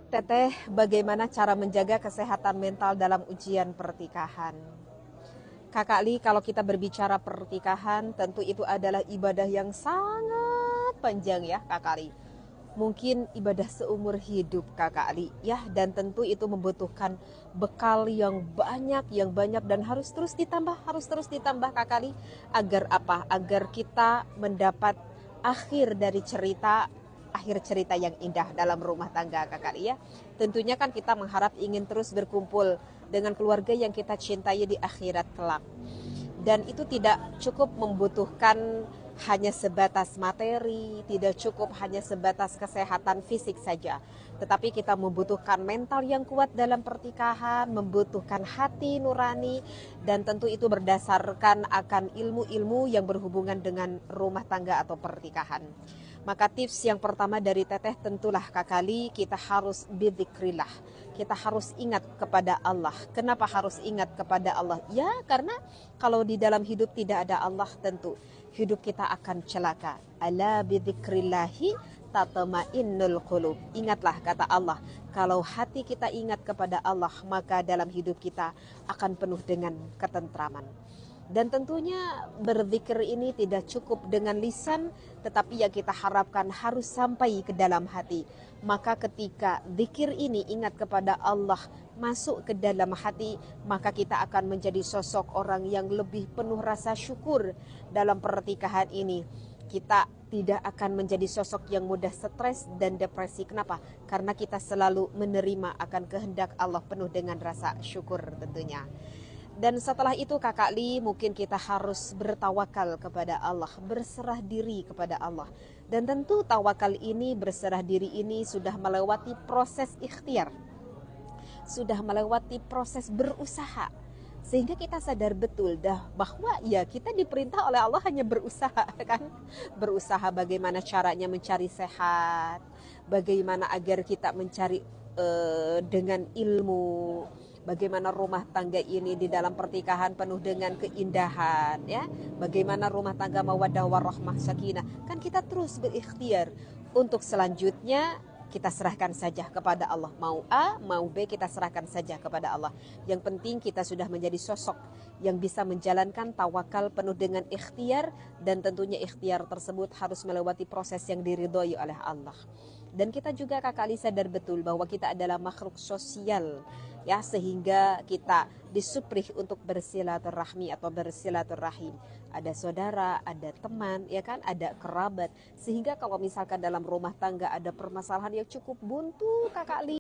Teteh, bagaimana cara menjaga kesehatan mental dalam ujian pertikahan? Kakak Li, kalau kita berbicara pertikahan, tentu itu adalah ibadah yang sangat panjang ya Kakak Li. Mungkin ibadah seumur hidup Kakak Li ya, dan tentu itu membutuhkan bekal yang banyak dan harus terus ditambah Kakak Li. Agar apa? Agar kita mendapat akhir cerita yang indah dalam rumah tangga Kakak Li ya. Tentunya kan kita mengharap ingin terus berkumpul dengan keluarga yang kita cintai di akhirat kelak. Dan itu tidak cukup membutuhkan hanya sebatas materi, tidak cukup hanya sebatas kesehatan fisik saja. Tetapi kita membutuhkan mental yang kuat dalam pertikahan, membutuhkan hati nurani, dan tentu itu berdasarkan akan ilmu-ilmu yang berhubungan dengan rumah tangga atau pertikahan. Maka tips yang pertama dari Teteh tentulah Kakali, kita harus bidzikrillah. Kita harus ingat kepada Allah. Kenapa harus ingat kepada Allah? Ya karena kalau di dalam hidup tidak ada Allah, tentu hidup kita akan celaka. Ala bidzikrillahi tatma'innul qulub. Ingatlah kata Allah, kalau hati kita ingat kepada Allah, maka dalam hidup kita akan penuh dengan ketentraman. Dan tentunya berzikir ini tidak cukup dengan lisan, tetapi yang kita harapkan harus sampai ke dalam hati. Maka ketika zikir ini ingat kepada Allah masuk ke dalam hati, maka kita akan menjadi sosok orang yang lebih penuh rasa syukur dalam pernikahan ini. Kita tidak akan menjadi sosok yang mudah stres dan depresi. Kenapa? Karena kita selalu menerima akan kehendak Allah penuh dengan rasa syukur tentunya. Dan setelah itu Kakak Li, mungkin kita harus bertawakal kepada Allah, berserah diri kepada Allah. Dan tentu tawakal ini, berserah diri ini sudah melewati proses ikhtiar, sudah melewati proses berusaha. Sehingga kita sadar betul dah bahwa ya kita diperintah oleh Allah hanya berusaha kan. Berusaha bagaimana caranya mencari sehat, bagaimana agar kita mencari dengan ilmu, bagaimana rumah tangga ini di dalam pernikahan penuh dengan keindahan ya, bagaimana rumah tangga mawaddah warahmah sakinah. Kan kita terus berikhtiar. Untuk selanjutnya kita serahkan saja kepada Allah. Mau A, mau B, kita serahkan saja kepada Allah. Yang penting kita sudah menjadi sosok yang bisa menjalankan tawakal penuh dengan ikhtiar, dan tentunya ikhtiar tersebut harus melewati proses yang diridhoi oleh Allah. Dan kita juga Kakak Ali sadar betul bahwa kita adalah makhluk sosial ya, sehingga kita disuprih untuk bersilaturahmi atau bersilaturahim. Ada saudara, ada teman, ya kan, ada kerabat. Sehingga kalau misalkan dalam rumah tangga ada permasalahan yang cukup buntu Kakak Ali,